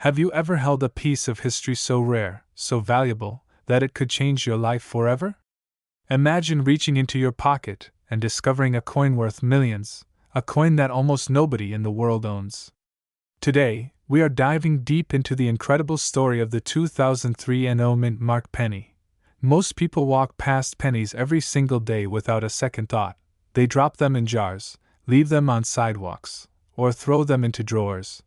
Have you ever held a piece of history so rare, so valuable, that it could change your life forever? Imagine reaching into your pocket and discovering a coin worth millions, a coin that almost nobody in the world owns. Today, we are diving deep into the incredible story of the 2003 NO Mint Mark penny. Most people walk past pennies every single day without a second thought. They drop them in jars, leave them on sidewalks, or throw them into drawers.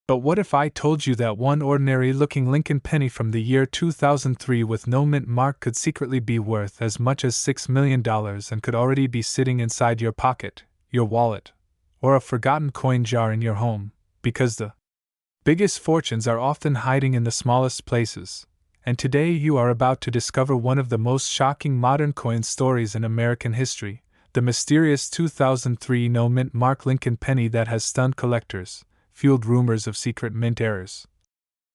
But what if I told you that one ordinary-looking Lincoln penny from the year 2003 with no mint mark could secretly be worth as much as $6 million and could already be sitting inside your pocket, your wallet, or a forgotten coin jar in your home, because the biggest fortunes are often hiding in the smallest places, and today you are about to discover one of the most shocking modern coin stories in American history, the mysterious 2003 no mint mark Lincoln penny that has stunned collectors, fueled rumors of secret mint errors,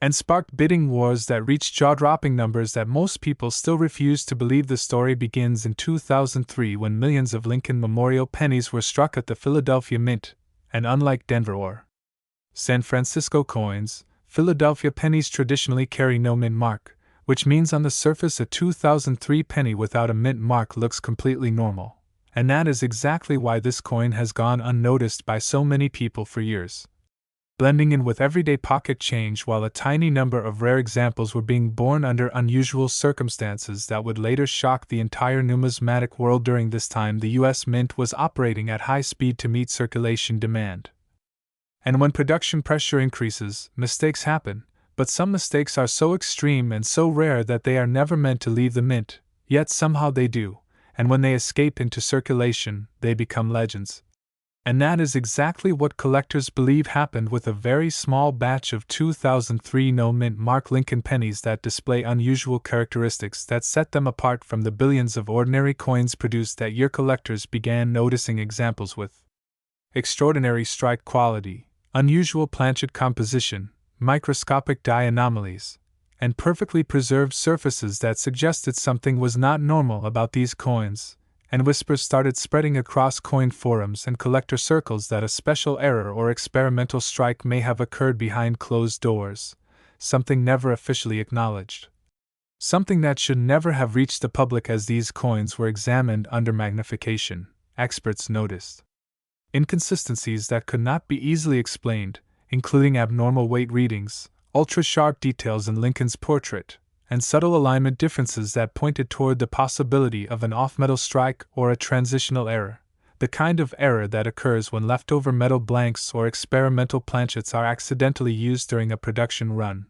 and sparked bidding wars that reached jaw-dropping numbers that most people still refuse to believe. The story begins in 2003 when millions of Lincoln Memorial pennies were struck at the Philadelphia Mint, and unlike Denver or San Francisco coins, Philadelphia pennies traditionally carry no mint mark, which means on the surface a 2003 penny without a mint mark looks completely normal. And that is exactly why this coin has gone unnoticed by so many people for years, blending in with everyday pocket change while a tiny number of rare examples were being born under unusual circumstances that would later shock the entire numismatic world. During this time, the U.S. Mint was operating at high speed to meet circulation demand. And when production pressure increases, mistakes happen, but some mistakes are so extreme and so rare that they are never meant to leave the mint, yet somehow they do, and when they escape into circulation, they become legends. And that is exactly what collectors believe happened with a very small batch of 2003 no mint mark Lincoln pennies that display unusual characteristics that set them apart from the billions of ordinary coins produced that year. Collectors began noticing examples with extraordinary strike quality, unusual planchet composition, microscopic die anomalies, and perfectly preserved surfaces that suggested something was not normal about these coins. And whispers started spreading across coin forums and collector circles that a special error or experimental strike may have occurred behind closed doors, something never officially acknowledged. Something that should never have reached the public. As these coins were examined under magnification, experts noticed inconsistencies that could not be easily explained, including abnormal weight readings, ultra-sharp details in Lincoln's portrait, and subtle alignment differences that pointed toward the possibility of an off-metal strike or a transitional error, the kind of error that occurs when leftover metal blanks or experimental planchets are accidentally used during a production run,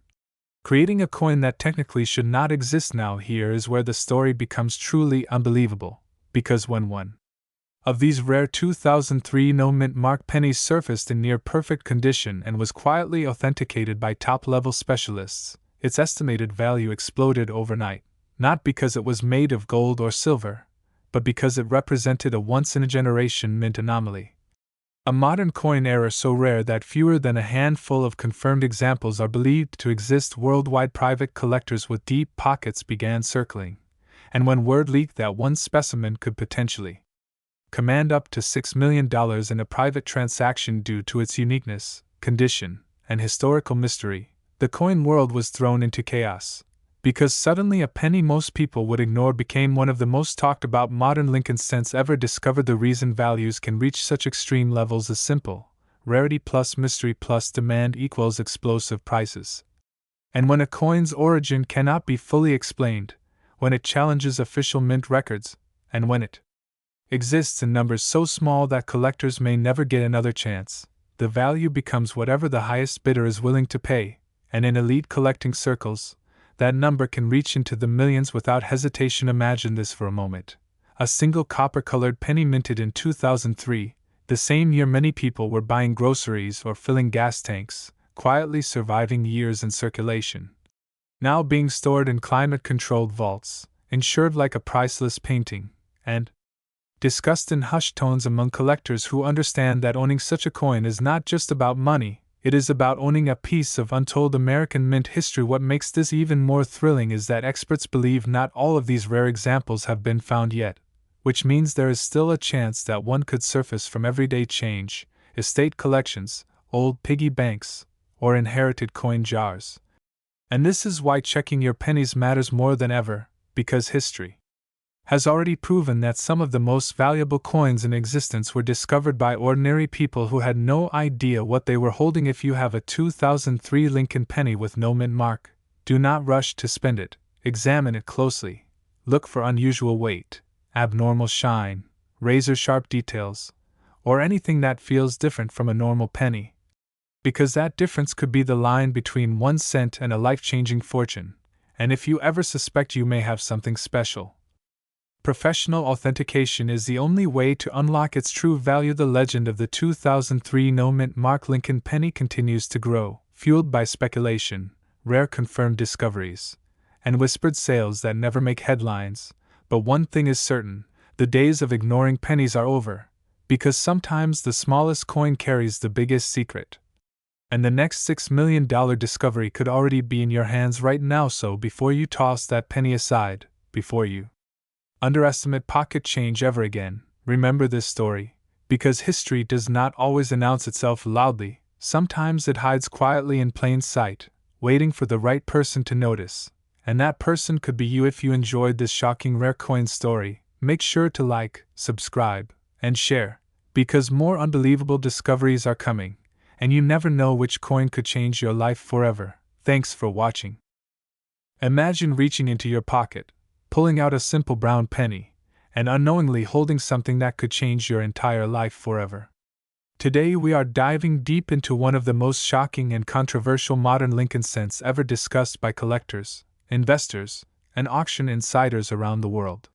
creating a coin that technically should not exist. Now here is where the story becomes truly unbelievable, because when one of these rare 2003 no mint mark pennies surfaced in near-perfect condition and was quietly authenticated by top-level specialists, its estimated value exploded overnight, not because it was made of gold or silver, but because it represented a once-in-a-generation mint anomaly. A modern coin error so rare that fewer than a handful of confirmed examples are believed to exist worldwide. Private collectors with deep pockets began circling, and when word leaked that one specimen could potentially command up to $6 million in a private transaction due to its uniqueness, condition, and historical mystery, the coin world was thrown into chaos, because suddenly a penny most people would ignore became one of the most talked about modern Lincoln cents ever discovered. The reason values can reach such extreme levels is simple: rarity plus mystery plus demand equals explosive prices. And when a coin's origin cannot be fully explained, when it challenges official mint records, and when it exists in numbers so small that collectors may never get another chance, the value becomes whatever the highest bidder is willing to pay. And in elite collecting circles, that number can reach into the millions without hesitation. Imagine this for a moment. A single copper-colored penny minted in 2003, the same year many people were buying groceries or filling gas tanks, quietly surviving years in circulation, now being stored in climate-controlled vaults, insured like a priceless painting, and discussed in hushed tones among collectors who understand that owning such a coin is not just about money. It is about owning a piece of untold American mint history. What makes this even more thrilling is that experts believe not all of these rare examples have been found yet, which means there is still a chance that one could surface from everyday change, estate collections, old piggy banks, or inherited coin jars. And this is why checking your pennies matters more than ever, because history has already proven that some of the most valuable coins in existence were discovered by ordinary people who had no idea what they were holding. If you have a 2003 Lincoln penny with no mint mark, do not rush to spend it. Examine it closely. Look for unusual weight, abnormal shine, razor-sharp details, or anything that feels different from a normal penny. Because that difference could be the line between 1 cent and a life-changing fortune, and if you ever suspect you may have something special, professional authentication is the only way to unlock its true value. The legend of the 2003 no-mint mark Lincoln penny continues to grow, fueled by speculation, rare confirmed discoveries, and whispered sales that never make headlines. But one thing is certain, the days of ignoring pennies are over, because sometimes the smallest coin carries the biggest secret. And the next $6 million discovery could already be in your hands right now. So before you toss that penny aside, before you underestimate pocket change ever again, remember this story, because history does not always announce itself loudly. Sometimes it hides quietly in plain sight, waiting for the right person to notice, and that person could be you. If you enjoyed this shocking rare coin story, make sure to like, subscribe, and share, because more unbelievable discoveries are coming, and you never know which coin could change your life forever. Thanks for watching. Imagine reaching into your pocket, pulling out a simple brown penny, and unknowingly holding something that could change your entire life forever. Today we are diving deep into one of the most shocking and controversial modern Lincoln cents ever discussed by collectors, investors, and auction insiders around the world.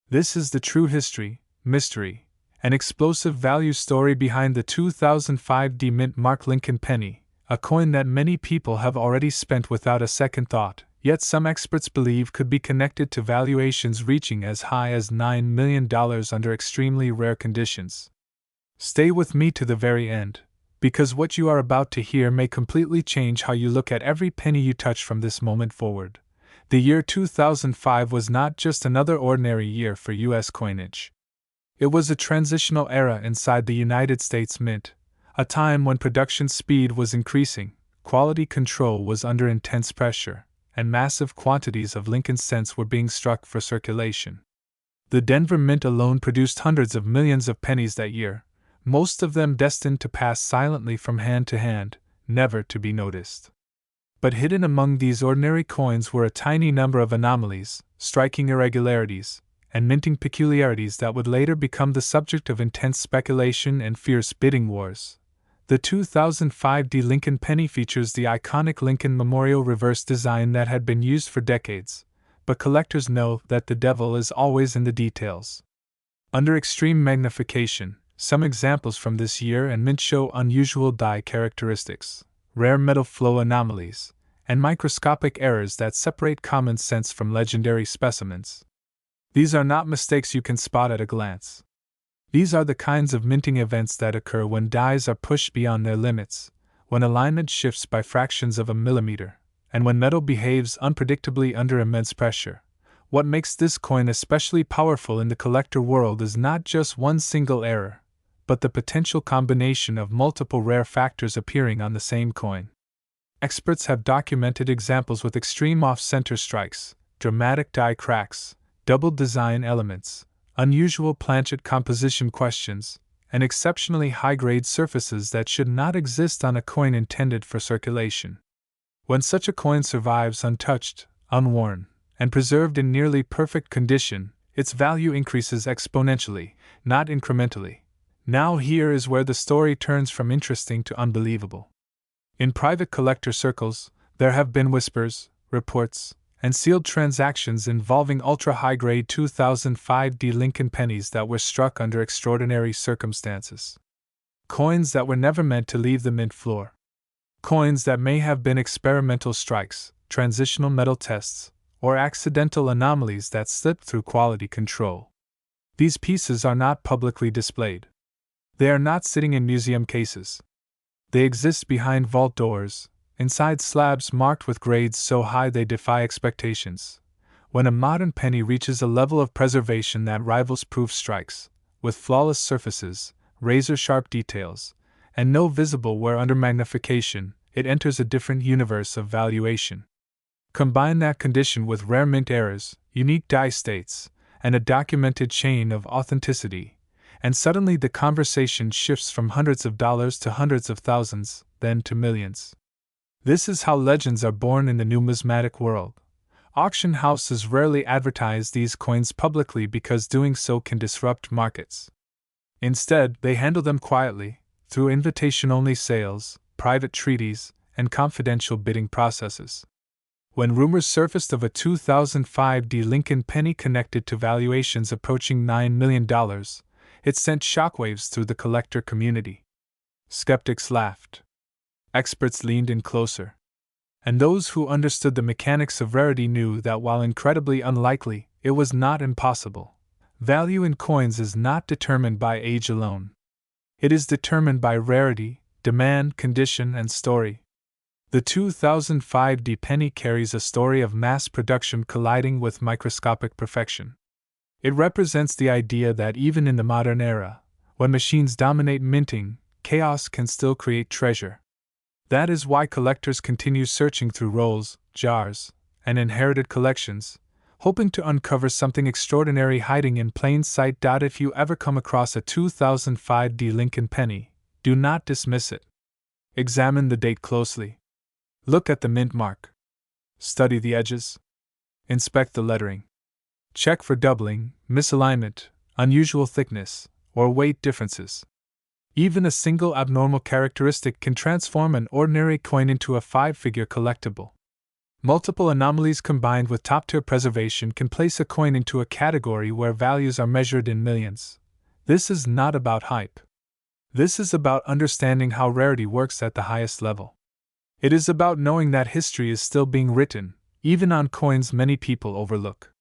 This is the true history, mystery, and explosive value story behind the 2005 mint mark Lincoln penny, a coin that many people have already spent without a second thought, yet some experts believe could be connected to valuations reaching as high as $9 million under extremely rare conditions. Stay with me to the very end, because what you are about to hear may completely change how you look at every penny you touch from this moment forward. The year 2005 was not just another ordinary year for U.S. coinage. It was a transitional era inside the United States Mint, a time when production speed was increasing, quality control was under intense pressure, and massive quantities of Lincoln cents were being struck for circulation. The Denver Mint alone produced hundreds of millions of pennies that year, most of them destined to pass silently from hand to hand, never to be noticed. But hidden among these ordinary coins were a tiny number of anomalies, striking irregularities, and minting peculiarities that would later become the subject of intense speculation and fierce bidding wars. The 2005 Lincoln penny features the iconic Lincoln Memorial reverse design that had been used for decades, but collectors know that the devil is always in the details. Under extreme magnification, some examples from this year and mint show unusual die characteristics, rare metal flow anomalies, and microscopic errors that separate common sense from legendary specimens. These are not mistakes you can spot at a glance. These are the kinds of minting events that occur when dies are pushed beyond their limits, when alignment shifts by fractions of a millimeter, and when metal behaves unpredictably under immense pressure. What makes this coin especially powerful in the collector world is not just one single error, but the potential combination of multiple rare factors appearing on the same coin. Experts have documented examples with extreme off-center strikes, dramatic die cracks, double design elements, unusual planchet composition questions, and exceptionally high-grade surfaces that should not exist on a coin intended for circulation. When such a coin survives untouched, unworn, and preserved in nearly perfect condition, its value increases exponentially, not incrementally. Now here is where the story turns from interesting to unbelievable. In private collector circles, there have been whispers, reports, and sealed transactions involving ultra-high-grade 2005 Lincoln pennies that were struck under extraordinary circumstances. Coins that were never meant to leave the mint floor. Coins that may have been experimental strikes, transitional metal tests, or accidental anomalies that slipped through quality control. These pieces are not publicly displayed. They are not sitting in museum cases. They exist behind vault doors, inside slabs marked with grades so high they defy expectations. When a modern penny reaches a level of preservation that rivals proof strikes, with flawless surfaces, razor-sharp details, and no visible wear under magnification, it enters a different universe of valuation. Combine that condition with rare mint errors, unique die states, and a documented chain of authenticity, and suddenly the conversation shifts from hundreds of dollars to hundreds of thousands, then to millions. This is how legends are born in the numismatic world. Auction houses rarely advertise these coins publicly because doing so can disrupt markets. Instead, they handle them quietly, through invitation-only sales, private treaties, and confidential bidding processes. When rumors surfaced of a 2005 D Lincoln penny connected to valuations approaching $9 million, it sent shockwaves through the collector community. Skeptics laughed. Experts leaned in closer. And those who understood the mechanics of rarity knew that while incredibly unlikely, it was not impossible. Value in coins is not determined by age alone. It is determined by rarity, demand, condition, and story. The 2005 D penny carries a story of mass production colliding with microscopic perfection. It represents the idea that even in the modern era, when machines dominate minting, chaos can still create treasure. That is why collectors continue searching through rolls, jars, and inherited collections, hoping to uncover something extraordinary hiding in plain sight. If you ever come across a 2005 D Lincoln penny, do not dismiss it. Examine the date closely. Look at the mint mark. Study the edges. Inspect the lettering. Check for doubling, misalignment, unusual thickness, or weight differences. Even a single abnormal characteristic can transform an ordinary coin into a five-figure collectible. Multiple anomalies combined with top-tier preservation can place a coin into a category where values are measured in millions. This is not about hype. This is about understanding how rarity works at the highest level. It is about knowing that history is still being written, even on coins many people overlook.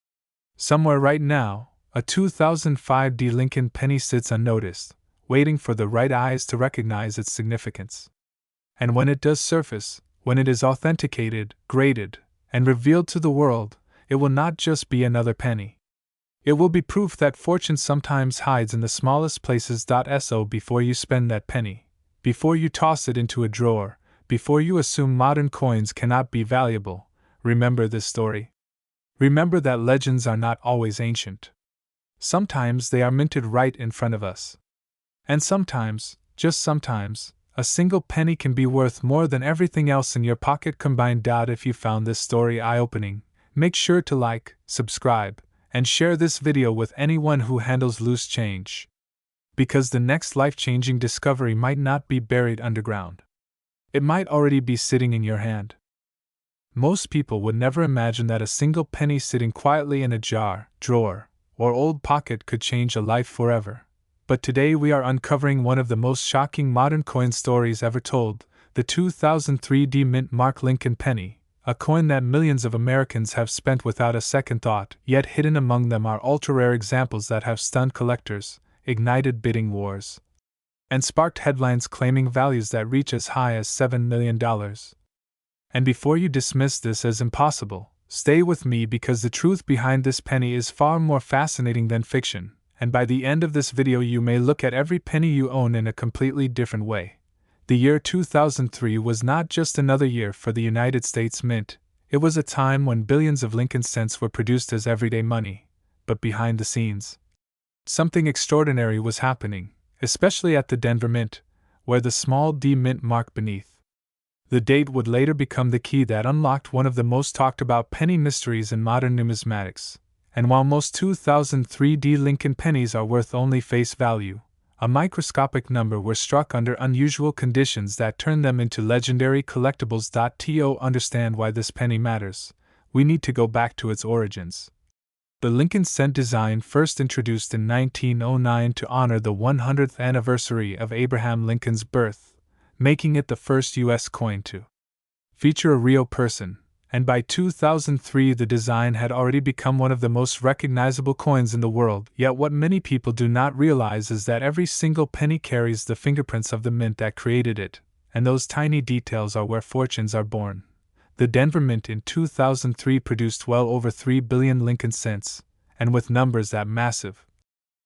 Somewhere right now, a 2005 D Lincoln penny sits unnoticed, waiting for the right eyes to recognize its significance. And when it does surface, when it is authenticated, graded, and revealed to the world, it will not just be another penny. It will be proof that fortune sometimes hides in the smallest places. So before you spend that penny, before you toss it into a drawer, before you assume modern coins cannot be valuable, remember this story. Remember that legends are not always ancient. Sometimes they are minted right in front of us. And sometimes, just sometimes, a single penny can be worth more than everything else in your pocket combined. If you found this story eye-opening, make sure to like, subscribe, and share this video with anyone who handles loose change. Because the next life-changing discovery might not be buried underground. It might already be sitting in your hand. Most people would never imagine that a single penny sitting quietly in a jar, drawer, or old pocket could change a life forever. But today we are uncovering one of the most shocking modern coin stories ever told, the 2003 D Mint Mark Lincoln penny, a coin that millions of Americans have spent without a second thought, yet hidden among them are ultra-rare examples that have stunned collectors, ignited bidding wars, and sparked headlines claiming values that reach as high as $7 million. And before you dismiss this as impossible, stay with me because the truth behind this penny is far more fascinating than fiction, and by the end of this video you may look at every penny you own in a completely different way. The year 2003 was not just another year for the United States Mint, it was a time when billions of Lincoln cents were produced as everyday money. But behind the scenes, something extraordinary was happening, especially at the Denver Mint, where the small D mint mark beneath the date would later become the key that unlocked one of the most talked about penny mysteries in modern numismatics. And while most 2003 D Lincoln pennies are worth only face value, a microscopic number were struck under unusual conditions that turned them into legendary collectibles. To understand why this penny matters, we need to go back to its origins. The Lincoln cent design first introduced in 1909 to honor the 100th anniversary of Abraham Lincoln's birth, making it the first U.S. coin to feature a real person, and by 2003 the design had already become one of the most recognizable coins in the world. Yet what many people do not realize is that every single penny carries the fingerprints of the mint that created it, and those tiny details are where fortunes are born. The Denver Mint in 2003 produced well over 3 billion Lincoln cents, and with numbers that massive,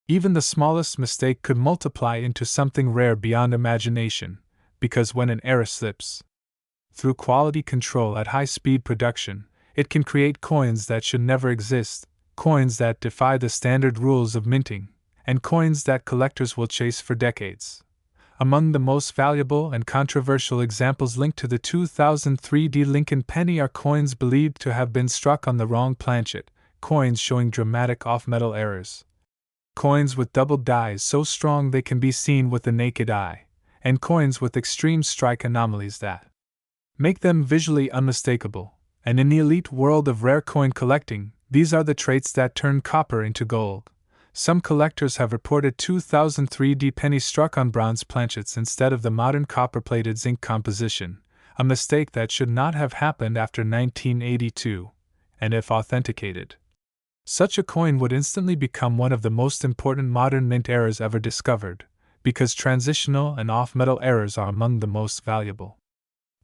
even the smallest mistake could multiply into something rare beyond imagination. Because when an error slips, through quality control at high-speed production, it can create coins that should never exist, coins that defy the standard rules of minting, and coins that collectors will chase for decades. Among the most valuable and controversial examples linked to the 2003 Lincoln penny are coins believed to have been struck on the wrong planchet, coins showing dramatic off-metal errors, coins with double dies so strong they can be seen with the naked eye, and coins with extreme strike anomalies that make them visually unmistakable. And in the elite world of rare coin collecting, these are the traits that turn copper into gold. Some collectors have reported 2003 pennies struck on bronze planchets instead of the modern copper-plated zinc composition, a mistake that should not have happened after 1982, and if authenticated, such a coin would instantly become one of the most important modern mint errors ever discovered, because transitional and off-metal errors are among the most valuable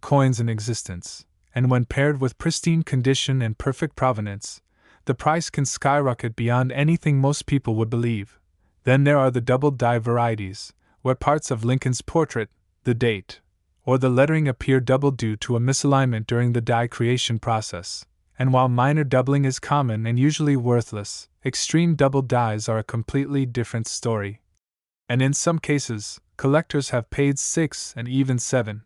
coins in existence, and when paired with pristine condition and perfect provenance, the price can skyrocket beyond anything most people would believe. Then there are the double die varieties, where parts of Lincoln's portrait, the date, or the lettering appear double due to a misalignment during the die creation process. And while minor doubling is common and usually worthless, extreme double dies are a completely different story. And in some cases, collectors have paid 6 and even 7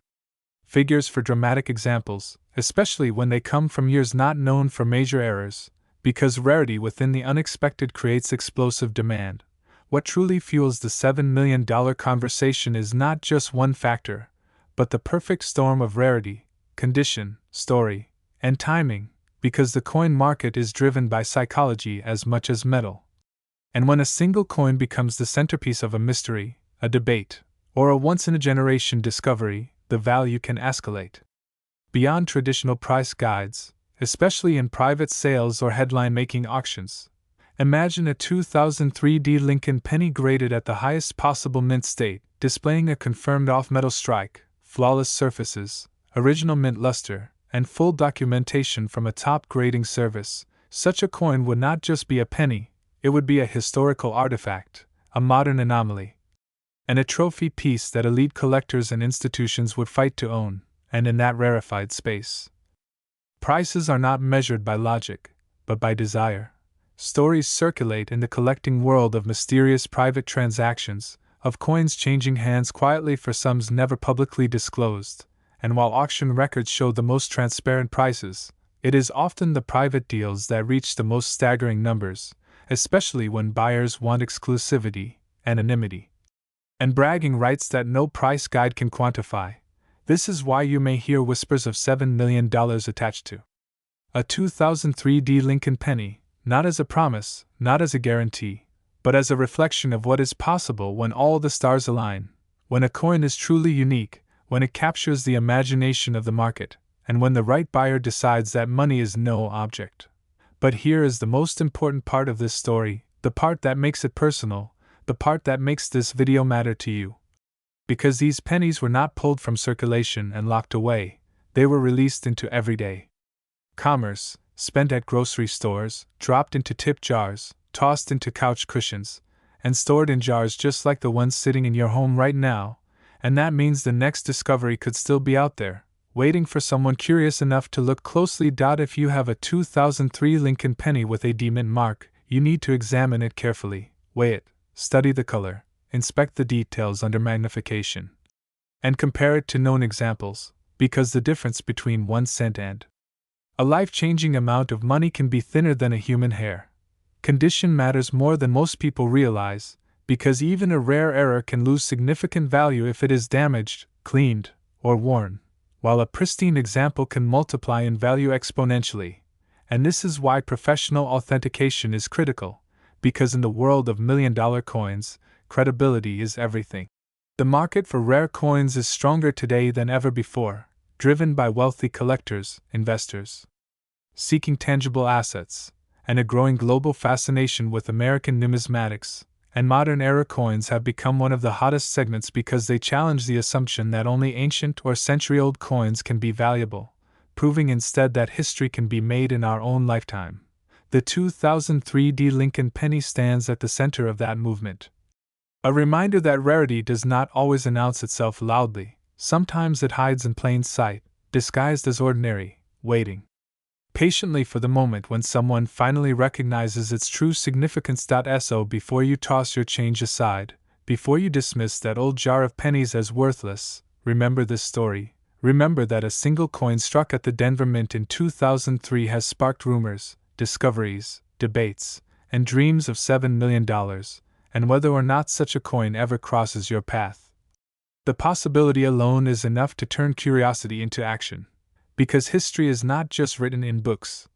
figures for dramatic examples, especially when they come from years not known for major errors, because rarity within the unexpected creates explosive demand. What truly fuels the $7 million conversation is not just one factor, but the perfect storm of rarity, condition, story, and timing, because the coin market is driven by psychology as much as metal. And when a single coin becomes the centerpiece of a mystery, a debate, or a once-in-a-generation discovery, the value can escalate beyond traditional price guides, especially in private sales or headline-making auctions. Imagine a 2003 Lincoln penny graded at the highest possible mint state, displaying a confirmed off-metal strike, flawless surfaces, original mint luster, and full documentation from a top grading service. Such a coin would not just be a penny, it would be a historical artifact, a modern anomaly, and a trophy piece that elite collectors and institutions would fight to own, and in that rarefied space. Prices are not measured by logic, but by desire. Stories circulate in the collecting world of mysterious private transactions, of coins changing hands quietly for sums never publicly disclosed, and while auction records show the most transparent prices, it is often the private deals that reach the most staggering numbers, especially when buyers want exclusivity, anonymity, and bragging rights that no price guide can quantify. This is why you may hear whispers of $7 million attached to a 2003 Lincoln penny, not as a promise, not as a guarantee, but as a reflection of what is possible when all the stars align, when a coin is truly unique, when it captures the imagination of the market, and when the right buyer decides that money is no object. But here is the most important part of this story, the part that makes it personal, the part that makes this video matter to you. Because these pennies were not pulled from circulation and locked away, they were released into everyday commerce, spent at grocery stores, dropped into tip jars, tossed into couch cushions, and stored in jars just like the ones sitting in your home right now, and that means the next discovery could still be out there, waiting for someone curious enough to look closely. If you have a 2003 Lincoln penny with a D-mint mark, you need to examine it carefully, weigh it, study the color, inspect the details under magnification, and compare it to known examples, because the difference between 1 cent and a life-changing amount of money can be thinner than a human hair. Condition matters more than most people realize, because even a rare error can lose significant value if it is damaged, cleaned, or worn, while a pristine example can multiply in value exponentially. And this is why professional authentication is critical, because in the world of million-dollar coins, credibility is everything. The market for rare coins is stronger today than ever before, driven by wealthy collectors, investors seeking tangible assets, and a growing global fascination with American numismatics, and modern era coins have become one of the hottest segments because they challenge the assumption that only ancient or century-old coins can be valuable, proving instead that history can be made in our own lifetime. The 2003 Lincoln penny stands at the center of that movement. A reminder that rarity does not always announce itself loudly, sometimes it hides in plain sight, disguised as ordinary, waiting patiently for the moment when someone finally recognizes its true significance. So before you toss your change aside, before you dismiss that old jar of pennies as worthless, remember this story. Remember that a single coin struck at the Denver Mint in 2003 has sparked rumors, discoveries, debates, and dreams of $7 million, and whether or not such a coin ever crosses your path. The possibility alone is enough to turn curiosity into action. Because history is not just written in books.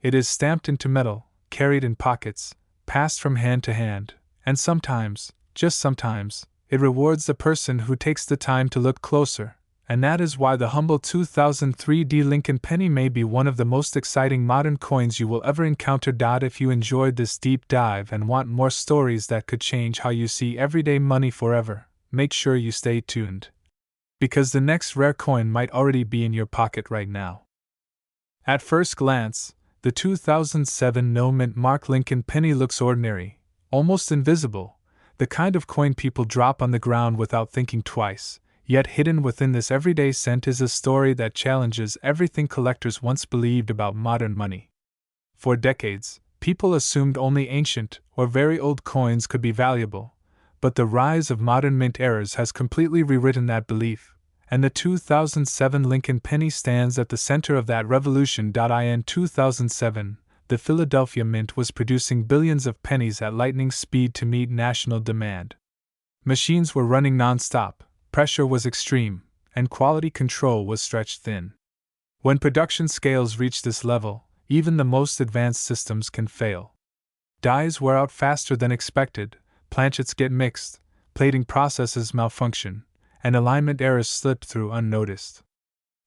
It is stamped into metal, carried in pockets, passed from hand to hand, and sometimes, just sometimes, it rewards the person who takes the time to look closer, and that is why the humble 2003 Lincoln penny may be one of the most exciting modern coins you will ever encounter. If you enjoyed this deep dive and want more stories that could change how you see everyday money forever, make sure you stay tuned. Because the next rare coin might already be in your pocket right now. At first glance, the 2007 no-mint mark Lincoln penny looks ordinary, almost invisible, the kind of coin people drop on the ground without thinking twice, yet hidden within this everyday cent is a story that challenges everything collectors once believed about modern money. For decades, people assumed only ancient or very old coins could be valuable, but the rise of modern mint eras has completely rewritten that belief, and the 2007 Lincoln penny stands at the center of that revolution. In 2007, the Philadelphia Mint was producing billions of pennies at lightning speed to meet national demand. Machines were running non-stop, pressure was extreme, and quality control was stretched thin. When production scales reach this level, even the most advanced systems can fail. Dies wear out faster than expected, planchets get mixed, plating processes malfunction, and alignment errors slip through unnoticed.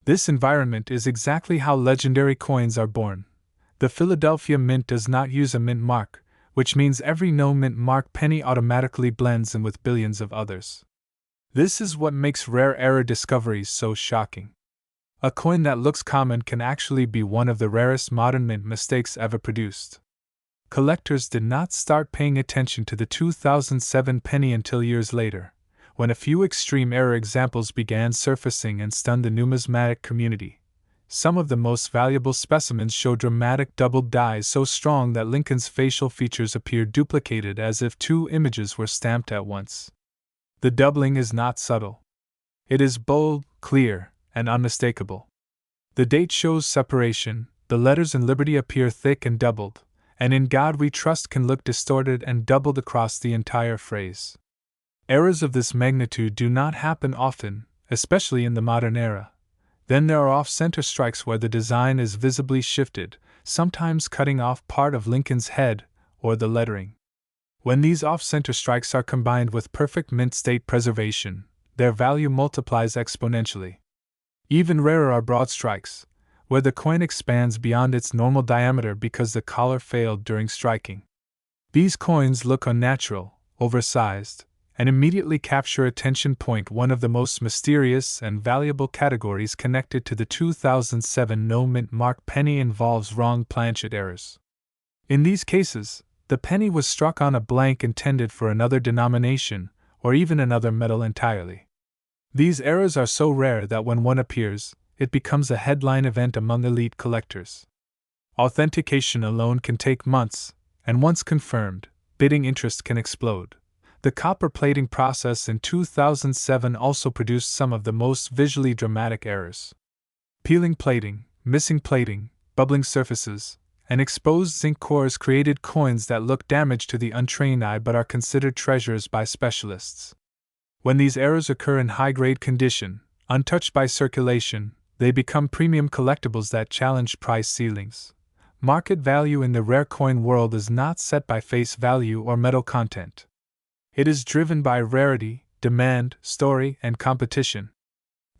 This environment is exactly how legendary coins are born. The Philadelphia Mint does not use a mint mark, which means every no-mint mark penny automatically blends in with billions of others. This is what makes rare error discoveries so shocking. A coin that looks common can actually be one of the rarest modern mint mistakes ever produced. Collectors did not start paying attention to the 2007 penny until years later, when a few extreme error examples began surfacing and stunned the numismatic community. Some of the most valuable specimens show dramatic doubled dies so strong that Lincoln's facial features appear duplicated as if two images were stamped at once. The doubling is not subtle. It is bold, clear, and unmistakable. The date shows separation, the letters in Liberty appear thick and doubled, and In God We Trust can look distorted and doubled across the entire phrase. Errors of this magnitude do not happen often, especially in the modern era. Then there are off-center strikes where the design is visibly shifted, sometimes cutting off part of Lincoln's head or the lettering. When these off-center strikes are combined with perfect mint state preservation, their value multiplies exponentially. Even rarer are broad strikes, where the coin expands beyond its normal diameter because the collar failed during striking. These coins look unnatural, oversized, and immediately capture attention. One of the most mysterious and valuable categories connected to the 2007 no-mint mark penny involves wrong planchet errors. In these cases, the penny was struck on a blank intended for another denomination, or even another metal entirely. These errors are so rare that when one appears, it becomes a headline event among elite collectors. Authentication alone can take months, and once confirmed, bidding interest can explode. The copper plating process in 2007 also produced some of the most visually dramatic errors. Peeling plating, missing plating, bubbling surfaces, and exposed zinc cores created coins that look damaged to the untrained eye but are considered treasures by specialists. When these errors occur in high-grade condition, untouched by circulation, they become premium collectibles that challenge price ceilings. Market value in the rare coin world is not set by face value or metal content. It is driven by rarity, demand, story, and competition.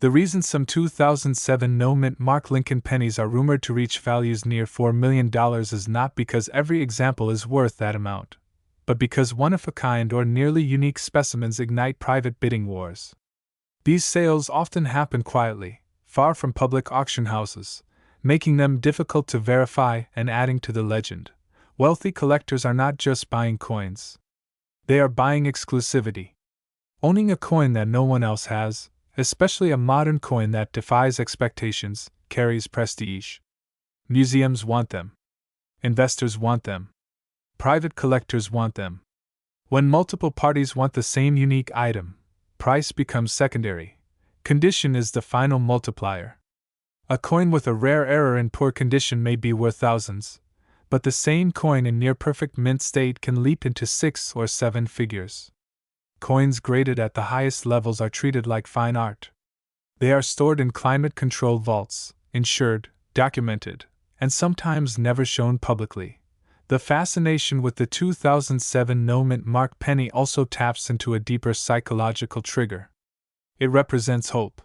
The reason some 2007 no-mint mark Lincoln pennies are rumored to reach values near $4 million is not because every example is worth that amount, but because one-of-a-kind or nearly unique specimens ignite private bidding wars. These sales often happen quietly, far from public auction houses, making them difficult to verify and adding to the legend. Wealthy collectors are not just buying coins. They are buying exclusivity. Owning a coin that no one else has, especially a modern coin that defies expectations, carries prestige. Museums want them. Investors want them. Private collectors want them. When multiple parties want the same unique item, price becomes secondary. Condition is the final multiplier. A coin with a rare error in poor condition may be worth thousands, but the same coin in near-perfect mint state can leap into 6 or 7 figures. Coins graded at the highest levels are treated like fine art. They are stored in climate-controlled vaults, insured, documented, and sometimes never shown publicly. The fascination with the 2007 no-mint mark penny also taps into a deeper psychological trigger. It represents hope.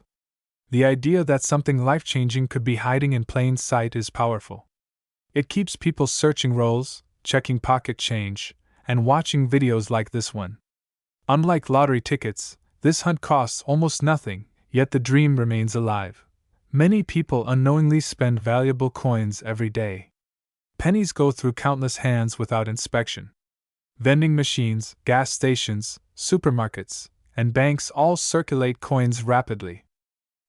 The idea that something life-changing could be hiding in plain sight is powerful. It keeps people searching rolls, checking pocket change, and watching videos like this one. Unlike lottery tickets, this hunt costs almost nothing, yet the dream remains alive. Many people unknowingly spend valuable coins every day. Pennies go through countless hands without inspection. Vending machines, gas stations, supermarkets, and banks all circulate coins rapidly.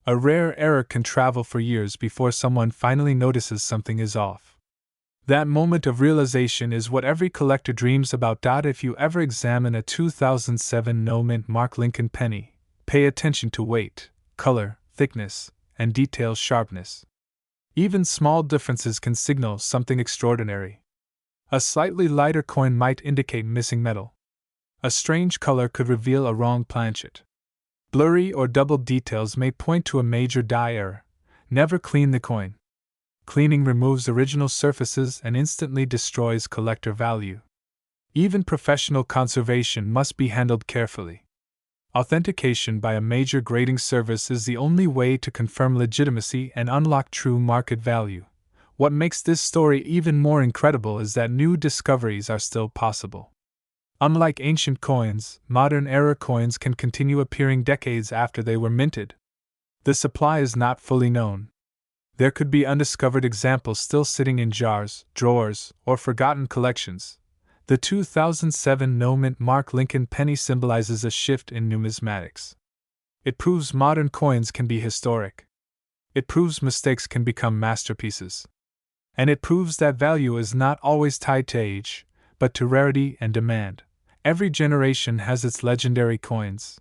A rare error can travel for years before someone finally notices something is off. That moment of realization is what every collector dreams about. If you ever examine a 2007 no-mint mark Lincoln penny, pay attention to weight, color, thickness, and detail sharpness. Even small differences can signal something extraordinary. A slightly lighter coin might indicate missing metal. A strange color could reveal a wrong planchet. Blurry or doubled details may point to a major die error. Never clean the coin. Cleaning removes original surfaces and instantly destroys collector value. Even professional conservation must be handled carefully. Authentication by a major grading service is the only way to confirm legitimacy and unlock true market value. What makes this story even more incredible is that new discoveries are still possible. Unlike ancient coins, modern era coins can continue appearing decades after they were minted. The supply is not fully known. There could be undiscovered examples still sitting in jars, drawers, or forgotten collections. The 2007 no-mint mark Lincoln penny symbolizes a shift in numismatics. It proves modern coins can be historic. It proves mistakes can become masterpieces. And it proves that value is not always tied to age, but to rarity and demand. Every generation has its legendary coins.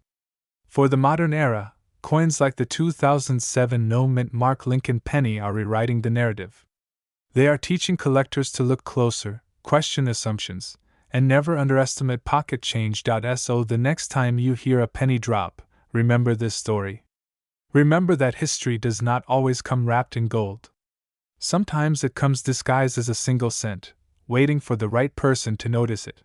For the modern era, coins like the 2007 no-mint mark Lincoln penny are rewriting the narrative. They are teaching collectors to look closer, question assumptions, and never underestimate pocket change. So the next time you hear a penny drop, remember this story. Remember that history does not always come wrapped in gold. Sometimes it comes disguised as a single cent, waiting for the right person to notice it.